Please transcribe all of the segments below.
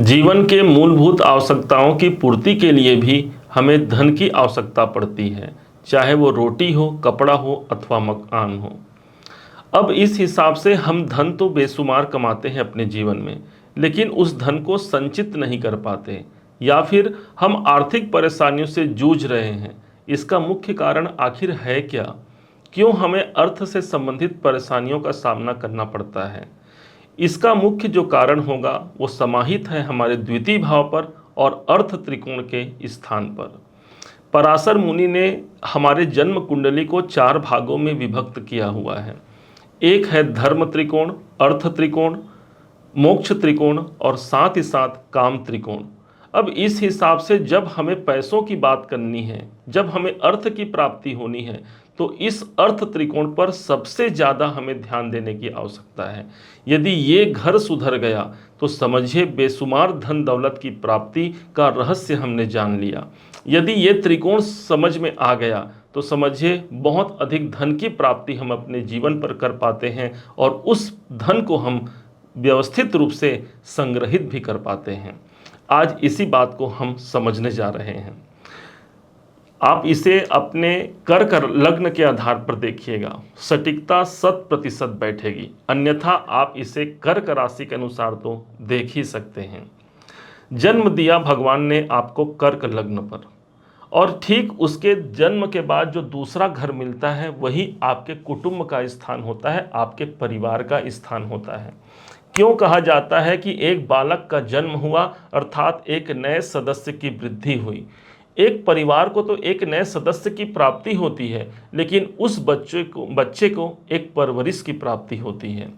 जीवन के मूलभूत आवश्यकताओं की पूर्ति के लिए भी हमें धन की आवश्यकता पड़ती है, चाहे वो रोटी हो, कपड़ा हो अथवा मकान हो। अब इस हिसाब से हम धन तो बेशुमार कमाते हैं अपने जीवन में, लेकिन उस धन को संचित नहीं कर पाते या फिर हम आर्थिक परेशानियों से जूझ रहे हैं। इसका मुख्य कारण आखिर है क्या? क्यों हमें अर्थ से संबंधित परेशानियों का सामना करना पड़ता है? इसका मुख्य जो कारण होगा वो समाहित है हमारे द्वितीय भाव पर और अर्थ त्रिकोण के स्थान पर। पराशर मुनि ने हमारे जन्म कुंडली को 4 भागों में विभक्त किया हुआ है। एक है धर्म त्रिकोण, अर्थ त्रिकोण, मोक्ष त्रिकोण और साथ ही साथ काम त्रिकोण। अब इस हिसाब से जब हमें पैसों की बात करनी है, जब हमें अर्थ की प्राप्ति होनी है, तो इस अर्थ त्रिकोण पर सबसे ज़्यादा हमें ध्यान देने की आवश्यकता है। यदि ये घर सुधर गया तो समझिए बेशुमार धन दौलत की प्राप्ति का रहस्य हमने जान लिया। यदि ये त्रिकोण समझ में आ गया तो समझिए बहुत अधिक धन की प्राप्ति हम अपने जीवन पर कर पाते हैं और उस धन को हम व्यवस्थित रूप से संग्रहित भी कर पाते हैं। आज इसी बात को हम समझने जा रहे हैं। आप इसे अपने कर्क लग्न के आधार पर देखिएगा, सटीकता 100% बैठेगी, अन्यथा आप इसे कर्क राशि के अनुसार तो देख ही सकते हैं। जन्म दिया भगवान ने आपको कर्क लग्न पर, और ठीक उसके जन्म के बाद जो दूसरा घर मिलता है वही आपके कुटुंब का स्थान होता है, आपके परिवार का स्थान होता है। क्यों कहा जाता है कि एक बालक का जन्म हुआ अर्थात एक नए सदस्य की वृद्धि हुई। एक परिवार को तो एक नए सदस्य की प्राप्ति होती है, लेकिन उस बच्चे को एक परवरिश की प्राप्ति होती है।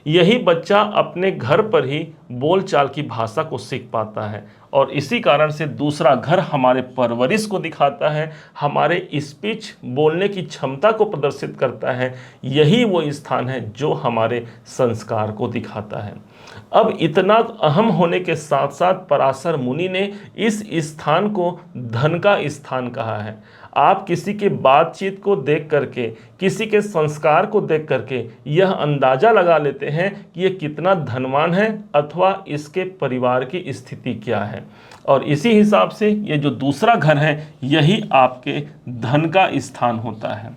यही बच्चा अपने घर पर ही बोलचाल की भाषा को सीख पाता है और इसी कारण से दूसरा घर हमारे परवरिश को दिखाता है, हमारे स्पीच बोलने की क्षमता को प्रदर्शित करता है। यही वो स्थान है जो हमारे संस्कार को दिखाता है। अब इतना अहम होने के साथ साथ पराशर मुनि ने इस स्थान को धन का स्थान कहा है। आप किसी के बातचीत को देख करके, किसी के संस्कार को देख करके यह अंदाजा लगा लेते हैं कि ये कितना धनवान है अथवा इसके परिवार की स्थिति क्या है। और इसी हिसाब से ये जो दूसरा घर है यही आपके धन का स्थान होता है।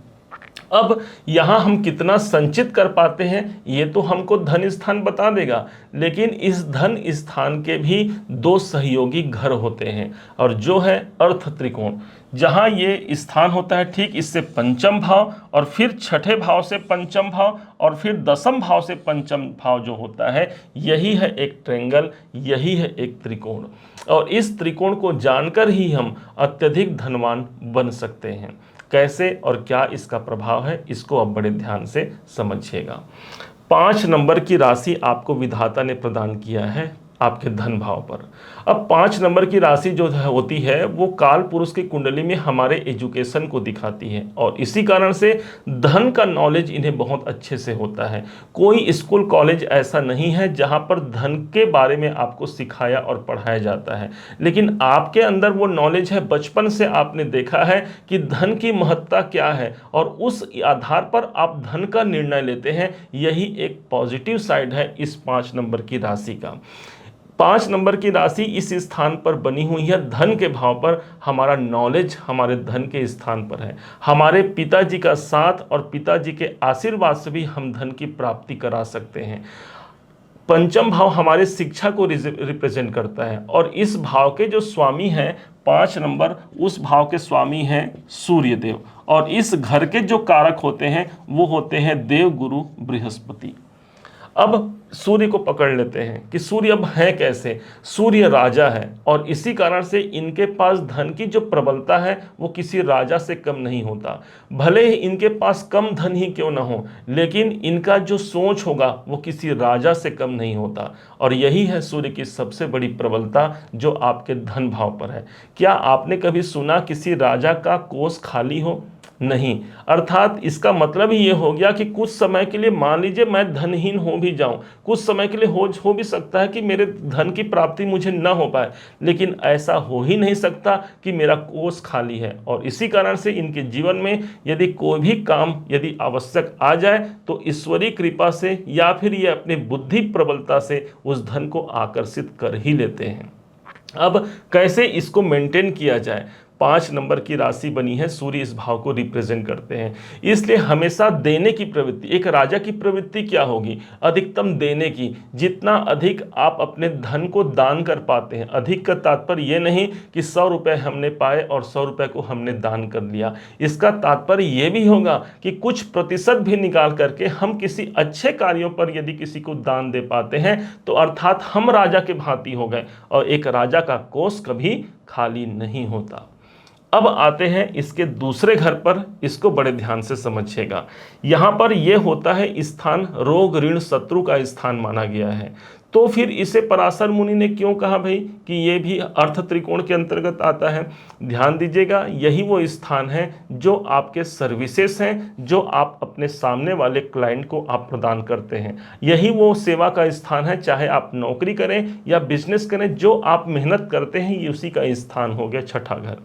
अब यहाँ हम कितना संचित कर पाते हैं ये तो हमको धन स्थान बता देगा, लेकिन इस धन स्थान के भी 2 सहयोगी घर होते हैं और जो है अर्थ त्रिकोण। जहाँ ये स्थान होता है ठीक इससे पंचम भाव और फिर छठे भाव से पंचम भाव और फिर दसम भाव से पंचम भाव जो होता है यही है एक ट्रायंगल, यही है एक त्रिकोण। और इस त्रिकोण को जानकर ही हम अत्यधिक धनवान बन सकते हैं। कैसे और क्या इसका प्रभाव है इसको अब बड़े ध्यान से समझिएगा। 5 नंबर की राशि आपको विधाता ने प्रदान किया है आपके धन भाव पर। अब 5 नंबर की राशि जो होती है वो काल पुरुष की कुंडली में हमारे एजुकेशन को दिखाती है और इसी कारण से धन का नॉलेज इन्हें बहुत अच्छे से होता है। कोई स्कूल कॉलेज ऐसा नहीं है जहां पर धन के बारे में आपको सिखाया और पढ़ाया जाता है, लेकिन आपके अंदर वो नॉलेज है। बचपन से आपने देखा है कि धन की महत्ता क्या है और उस आधार पर आप धन का निर्णय लेते हैं। यही एक पॉजिटिव साइड है इस 5 नंबर की राशि का। 5 नंबर की राशि इस स्थान पर बनी हुई है धन के भाव पर। हमारा नॉलेज हमारे धन के स्थान पर है। हमारे पिताजी का साथ और पिताजी के आशीर्वाद से भी हम धन की प्राप्ति करा सकते हैं। पंचम भाव हमारे शिक्षा को रिप्रेजेंट करता है और इस भाव के जो स्वामी हैं 5 नंबर, उस भाव के स्वामी हैं सूर्य देव और इस घर के जो कारक होते हैं वो होते हैं देव गुरु बृहस्पति। अब सूर्य को पकड़ लेते हैं कि सूर्य अब है कैसे। सूर्य राजा है और इसी कारण से इनके पास धन की जो प्रबलता है वो किसी राजा से कम नहीं होता। भले ही इनके पास कम धन ही क्यों ना हो, लेकिन इनका जो सोच होगा वो किसी राजा से कम नहीं होता। और यही है सूर्य की सबसे बड़ी प्रबलता जो आपके धन भाव पर है। क्या आपने कभी सुना किसी राजा का कोष खाली हो? नहीं। अर्थात इसका मतलब ही ये हो गया कि कुछ समय के लिए मान लीजिए मैं धनहीन हो भी जाऊं, कुछ समय के लिए हो भी सकता है कि मेरे धन की प्राप्ति मुझे न हो पाए, लेकिन ऐसा हो ही नहीं सकता कि मेरा कोष खाली है। और इसी कारण से इनके जीवन में यदि कोई भी काम यदि आवश्यक आ जाए तो ईश्वरीय कृपा से या फिर ये अपनी बुद्धि प्रबलता से उस धन को आकर्षित कर ही लेते हैं। अब कैसे इसको मेंटेन किया जाए? 5 नंबर की राशि बनी है, सूर्य इस भाव को रिप्रेजेंट करते हैं, इसलिए हमेशा देने की प्रवृत्ति, एक राजा की प्रवृत्ति क्या होगी? अधिकतम देने की। जितना अधिक आप अपने धन को दान कर पाते हैं, अधिक का तात्पर्य ये नहीं कि 100 रुपये हमने पाए और 100 रुपये को हमने दान कर लिया। इसका तात्पर्य ये भी होगा कि कुछ प्रतिशत भी निकाल करके हम किसी अच्छे कार्यों पर यदि किसी को दान दे पाते हैं तो अर्थात हम राजा के भांति हो गए, और एक राजा का कोष कभी खाली नहीं होता। अब आते हैं इसके दूसरे घर पर, इसको बड़े ध्यान से समझिएगा। यहां पर यह होता है स्थान रोग ऋण शत्रु का स्थान माना गया है। तो फिर इसे पराशर मुनि ने क्यों कहा भाई कि ये भी अर्थ त्रिकोण के अंतर्गत आता है? ध्यान दीजिएगा, यही वो स्थान है जो आपके सर्विसेज हैं, जो आप अपने सामने वाले क्लाइंट को आप प्रदान करते हैं। यही वो सेवा का स्थान है, चाहे आप नौकरी करें या बिजनेस करें, जो आप मेहनत करते हैं ये उसी का स्थान हो गया छठा घर।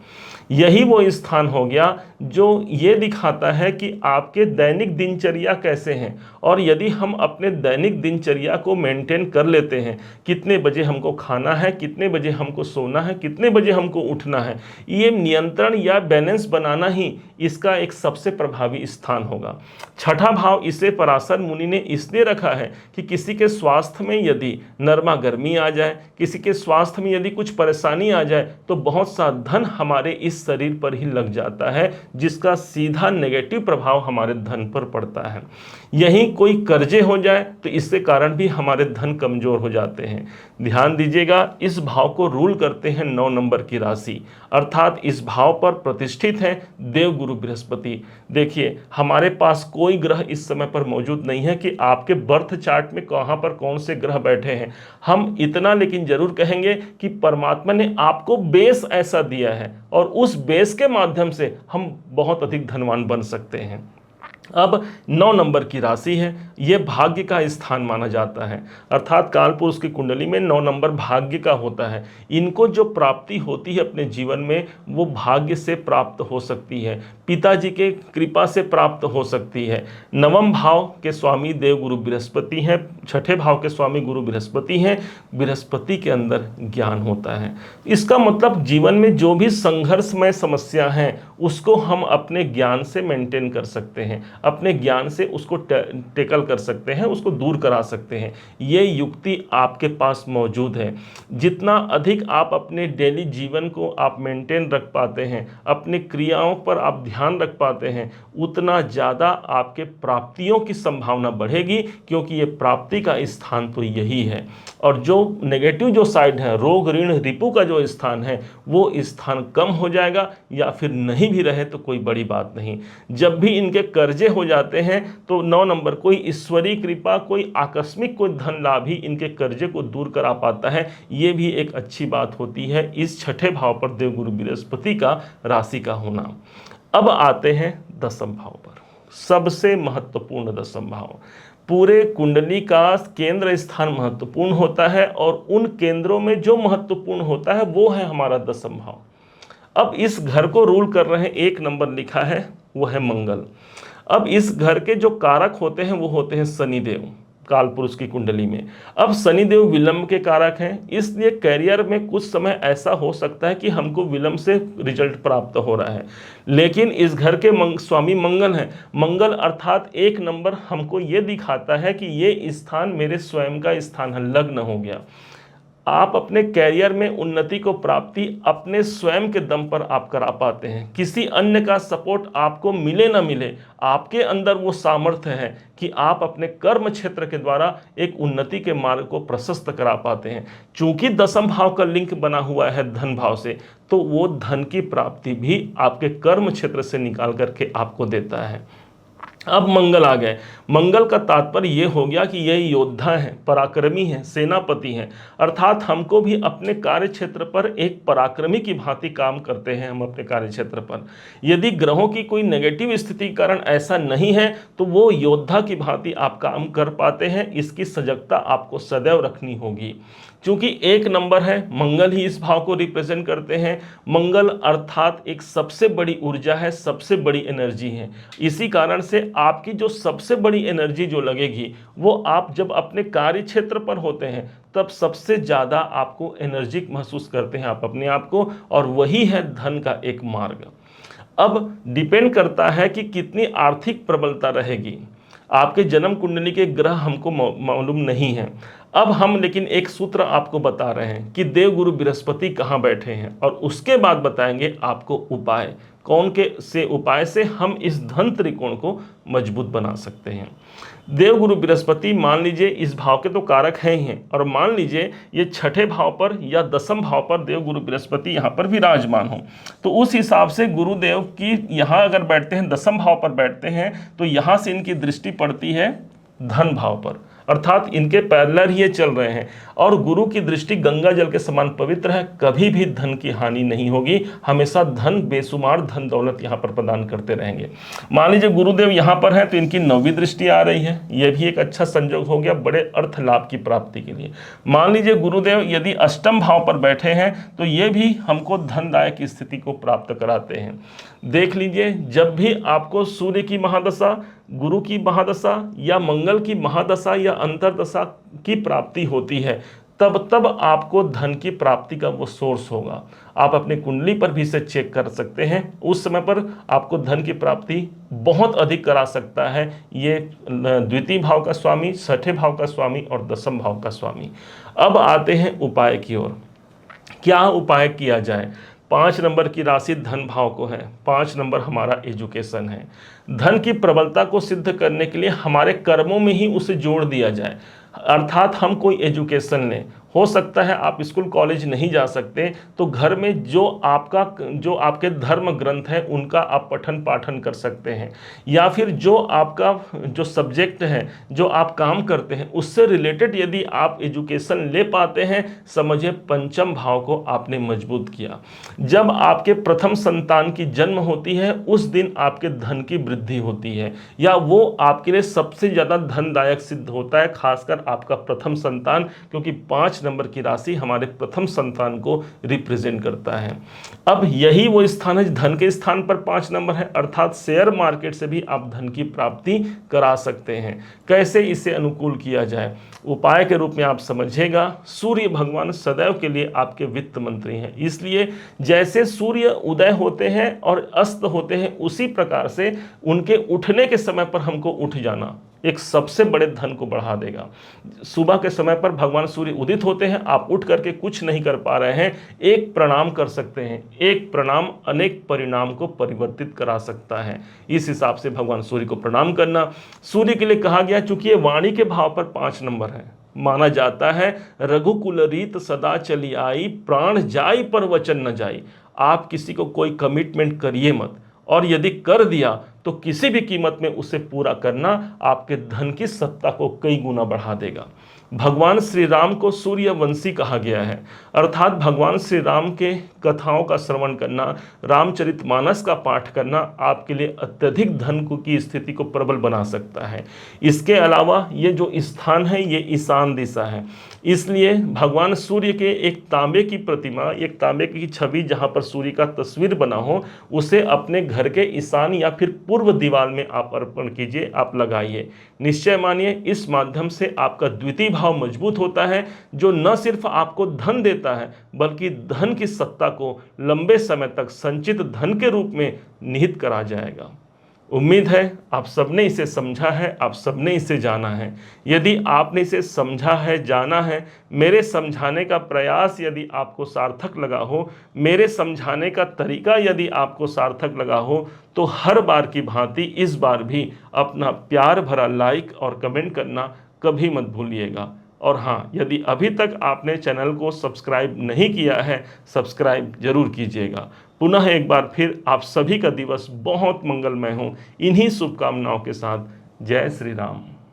यही वो स्थान हो गया जो ये दिखाता है कि आपके दैनिक दिनचर्या कैसे हैं, और यदि हम अपने दैनिक दिनचर्या को मेंटेन कर लेते हैं, कितने बजे हमको खाना है, कितने बजे हमको सोना है, कितने बजे हमको उठना है, ये नियंत्रण या बैलेंस बनाना ही इसका एक सबसे प्रभावी स्थान होगा। छठा भाव इसे पराशर मुनि ने इसलिए रखा है कि किसी के स्वास्थ्य में यदि नरमा गर्मी आ जाए, किसी के स्वास्थ्य में यदि कुछ परेशानी आ जाए तो बहुत सा धन हमारे इस शरीर पर ही लग जाता है, जिसका सीधा नेगेटिव प्रभाव हमारे धन पर पड़ता है। यहीं कोई कर्जे हो जाए तो इसके कारण भी हमारे धन कमजोर हो जाते हैं। ध्यान दीजिएगा, इस भाव को रूल करते हैं 9 नंबर की राशि, अर्थात इस भाव पर प्रतिष्ठित है देवगुरु बृहस्पति। देखिए, हमारे पास कोई ग्रह इस समय पर मौजूद नहीं है कि आपके बर्थ चार्ट में कहां पर कौन से ग्रह बैठे हैं। हम इतना लेकिन जरूर कहेंगे कि परमात्मा ने आपको बेस ऐसा दिया है, और उस बेस के माध्यम से हम बहुत अधिक धनवान बन सकते हैं। अब 9 नंबर की राशि है, यह भाग्य का स्थान माना जाता है, अर्थात कालपुरुष की कुंडली में 9 नंबर भाग्य का होता है। इनको जो प्राप्ति होती है अपने जीवन में वो भाग्य से प्राप्त हो सकती है, पिताजी के कृपा से प्राप्त हो सकती है। नवम भाव के स्वामी देव गुरु बृहस्पति हैं, छठे भाव के स्वामी गुरु बृहस्पति हैं। बृहस्पति के अंदर ज्ञान होता है। इसका मतलब जीवन में जो भी संघर्षमय समस्या हैं उसको हम अपने ज्ञान से मेंटेन कर सकते हैं, अपने ज्ञान से उसको टेकल कर सकते हैं, उसको दूर करा सकते हैं। ये युक्ति आपके पास मौजूद है। जितना अधिक आप अपने डेली जीवन को आप मेंटेन रख पाते हैं, अपनी क्रियाओं पर आप ध्यान रख पाते हैं, उतना ज़्यादा आपके प्राप्तियों की संभावना बढ़ेगी, क्योंकि ये प्राप्ति का स्थान तो यही है। और जो नेगेटिव जो साइड है, रोग ऋण रिपु का जो स्थान है, वो स्थान कम हो जाएगा, या फिर नहीं भी रहे तो कोई बड़ी बात नहीं। जब भी इनके कर्जे हो जाते हैं तो 9 नंबर कोई ईश्वरीय कृपा, कोई आकस्मिक कोई धन लाभ ही इनके कर्जे को दूर करा पाता है। ये भी एक अच्छी बात होती है इस छठे भाव पर देवगुरु बृहस्पति का राशि का होना। अब आते हैं दसम भाव पर, सबसे महत्वपूर्ण दसम भाव। पूरे कुंडली का केंद्र स्थान महत्वपूर्ण होता है, और उन केंद्रों में जो महत्वपूर्ण होता है वो है हमारा दसम भाव। अब इस घर को रूल कर रहे हैं, 1 नंबर लिखा है, वो है मंगल। अब इस घर के जो कारक होते हैं वो होते हैं शनिदेव कालपुरुष की कुंडली में। अब शनिदेव विलंब के कारक हैं, इसलिए करियर में कुछ समय ऐसा हो सकता है कि हमको विलंब से रिजल्ट प्राप्त हो रहा है। लेकिन इस घर के स्वामी मंगल हैं। मंगल अर्थात 1 नंबर हमको ये दिखाता है कि ये स्थान मेरे स्वयं का स्थान है, लग्न हो गया। आप अपने कैरियर में उन्नति को प्राप्ति अपने स्वयं के दम पर आप करा पाते हैं। किसी अन्य का सपोर्ट आपको मिले ना मिले, आपके अंदर वो सामर्थ्य है कि आप अपने कर्म क्षेत्र के द्वारा एक उन्नति के मार्ग को प्रशस्त करा पाते हैं। चूंकि दसम भाव का लिंक बना हुआ है धन भाव से, तो वो धन की प्राप्ति भी आपके कर्म क्षेत्र से निकाल करके आपको देता है। अब मंगल आ गए। मंगल का तात्पर्य ये हो गया कि ये योद्धा हैं, पराक्रमी हैं, सेनापति हैं, अर्थात हमको भी अपने कार्य क्षेत्र पर एक पराक्रमी की भांति काम करते हैं हम अपने कार्य क्षेत्र पर। यदि ग्रहों की कोई नेगेटिव स्थिति के कारण ऐसा नहीं है तो वो योद्धा की भांति आप काम कर पाते हैं। इसकी सजगता आपको सदैव रखनी होगी। क्योंकि एक नंबर है, मंगल ही इस भाव को रिप्रेजेंट करते हैं। मंगल अर्थात एक सबसे बड़ी ऊर्जा है, सबसे बड़ी एनर्जी है। इसी कारण से आपकी जो सबसे बड़ी एनर्जी जो लगेगी वो आप जब अपने कार्य क्षेत्र पर होते हैं तब सबसे ज़्यादा आपको एनर्जिक महसूस करते हैं आप अपने आप को, और वही है धन का एक मार्ग। अब डिपेंड करता है कि कितनी आर्थिक प्रबलता रहेगी। आपके जन्म कुंडली के ग्रह हमको मालूम नहीं है। अब हम लेकिन एक सूत्र आपको बता रहे हैं कि देवगुरु बृहस्पति कहाँ बैठे हैं, और उसके बाद बताएंगे आपको उपाय, कौन के से उपाय से हम इस धन त्रिकोण को मजबूत बना सकते हैं। देवगुरु बृहस्पति मान लीजिए इस भाव के तो कारक हैं ही हैं, और मान लीजिए ये छठे भाव पर या दसम भाव पर देवगुरु बृहस्पति यहाँ पर विराजमान हो, तो उस हिसाब से गुरुदेव की यहाँ अगर बैठते हैं, दसम भाव पर बैठते हैं, तो यहाँ से इनकी दृष्टि पड़ती है धन भाव पर, अर्थात इनके पैरेलल ही ये चल रहे हैं। और गुरु की दृष्टि गंगा जल के समान पवित्र है, कभी भी धन की हानि नहीं होगी, हमेशा धन बेशुमार धन दौलत यहाँ पर प्रदान करते रहेंगे। मान लीजिए गुरुदेव यहाँ पर हैं तो इनकी 9वीं दृष्टि आ रही है, यह भी एक अच्छा संयोग हो गया बड़े अर्थ लाभ की प्राप्ति के लिए। मान लीजिए गुरुदेव यदि अष्टम भाव पर बैठे हैं तो ये भी हमको धनदायक स्थिति को प्राप्त कराते हैं। देख लीजिए, जब भी आपको सूर्य की महादशा, गुरु की महादशा या मंगल की महादशा या अंतरदशा की प्राप्ति होती है, तब तब आपको धन की प्राप्ति का वो सोर्स होगा। आप अपनी कुंडली पर भी इसे चेक कर सकते हैं, उस समय पर आपको धन की प्राप्ति बहुत अधिक करा सकता है ये द्वितीय भाव का स्वामी, छठे भाव का स्वामी और दसम भाव का स्वामी। अब आते हैं उपाय की ओर। क्या उपाय किया जाए? 5 नंबर की राशि धन भाव को है, 5 नंबर हमारा एजुकेशन है। धन की प्रबलता को सिद्ध करने के लिए हमारे कर्मों में ही उसे जोड़ दिया जाए, अर्थात हम कोई एजुकेशन लें। हो सकता है आप स्कूल कॉलेज नहीं जा सकते, तो घर में जो आपके धर्म ग्रंथ है उनका आप पठन पाठन कर सकते हैं, या फिर जो आपका जो सब्जेक्ट है, जो आप काम करते हैं, उससे रिलेटेड यदि आप एजुकेशन ले पाते हैं, समझिए पंचम भाव को आपने मजबूत किया। जब आपके प्रथम संतान की जन्म होती है उस दिन आपके धन की वृद्धि होती है, या वो आपके लिए सबसे ज़्यादा धनदायक सिद्ध होता है, खासकर आपका प्रथम संतान, क्योंकि 5 नंबर की राशि हमारे प्रथम संतान को रिप्रेजेंट करता है। अब यही वो स्थान है, धन के स्थान पर 5 नंबर है, अर्थात शेयर मार्केट से भी आप धन की प्राप्ति करा सकते हैं। कैसे इसे अनुकूल किया जाए? उपाय के रूप में आप समझिएगा, सूर्य भगवान सदैव के लिए आपके वित्त मंत्री हैं, इसलिए जैसे सूर्य उदय होते हैं और अस्त होते हैं, उसी प्रकार से उनके उठने के समय पर हमको उठ जाना एक सबसे बड़े धन को बढ़ा देगा। सुबह के समय पर भगवान सूर्य उदित होते हैं, आप उठ करके कुछ नहीं कर पा रहे हैं, एक प्रणाम कर सकते हैं। एक प्रणाम अनेक परिणाम को परिवर्तित करा सकता है। इस हिसाब से भगवान सूर्य को प्रणाम करना। सूर्य के लिए कहा गया, चूंकि ये वाणी के भाव पर 5 नंबर है, माना जाता है रघुकुल रीत सदा चली आई, प्राण जाई पर वचन न जाई। आप किसी को कोई कमिटमेंट करिए मत, और यदि कर दिया तो किसी भी कीमत में उसे पूरा करना आपके धन की सत्ता को कई गुना बढ़ा देगा। भगवान श्री राम को सूर्यवंशी कहा गया है, अर्थात भगवान श्री राम के कथाओं का श्रवण करना, रामचरितमानस का पाठ करना आपके लिए अत्यधिक धन की स्थिति को प्रबल बना सकता है। इसके अलावा ये जो स्थान है ये ईशान दिशा है, इसलिए भगवान सूर्य के एक तांबे की प्रतिमा, एक तांबे की छवि जहाँ पर सूर्य का तस्वीर बना हो, उसे अपने घर के ईशान या फिर पूर्व दीवार में आप अर्पण कीजिए, आप लगाइए। निश्चय मानिए इस माध्यम से आपका द्वितीय भाव मजबूत होता है, जो न सिर्फ आपको धन देता है बल्कि धन की सत्ता को लंबे समय तक संचित धन के रूप में निहित करा जाएगा। उम्मीद है आप सबने इसे समझा है, आप सबने इसे जाना है। यदि आपने इसे समझा है, जाना है, मेरे समझाने का प्रयास यदि आपको सार्थक लगा हो, मेरे समझाने का तरीका यदि आपको सार्थक लगा हो, तो हर बार की भांति इस बार भी अपना प्यार भरा लाइक और कमेंट करना कभी मत भूलिएगा। और हाँ, यदि अभी तक आपने चैनल को सब्सक्राइब नहीं किया है, सब्सक्राइब जरूर कीजिएगा। पुनः एक बार फिर आप सभी का दिवस बहुत मंगलमय हो। इन्हीं शुभकामनाओं के साथ जय श्री राम।